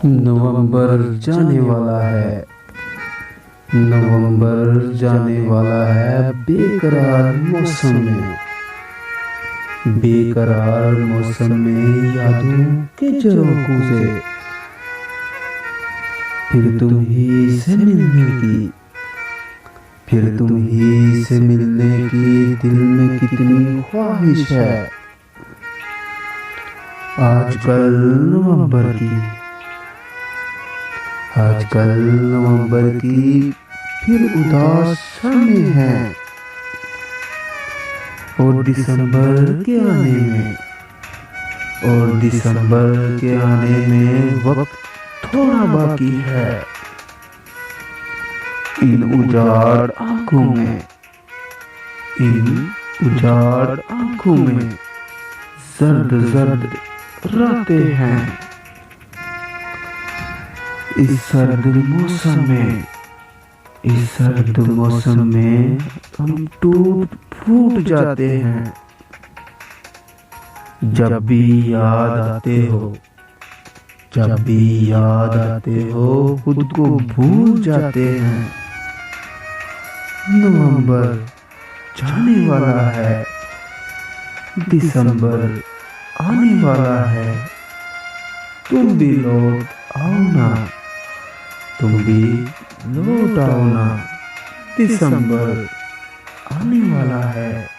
नवंबर जाने वाला है। नवंबर जाने वाला है बेकरार मौसम में। बेकरार मौसम में यादों के झरोखों से फिर तुम ही से मिलने की, फिर तुम ही से मिलने की दिल में कितनी ख्वाहिश है। आजकल नवंबर की, आजकल नवंबर की फिर उदास शामें हैं। और दिसंबर के आने में, और दिसंबर के आने में वक्त थोड़ा बाकी है। इन उजाड़ आंखों में, इन उजाड़ आंखों में जर्द जर्द रातें हैं। इस सर्द मौसम में, इस सर्द मौसम में हम टूट फूट जाते हैं। जब भी याद आते हो, जब भी याद आते हो खुद को भूल जाते हैं। नवंबर जाने वाला है, दिसंबर आने वाला है। तुम भी लौट आओ ना, तुम भी लौट आओ ना। दिसंबर आने वाला है।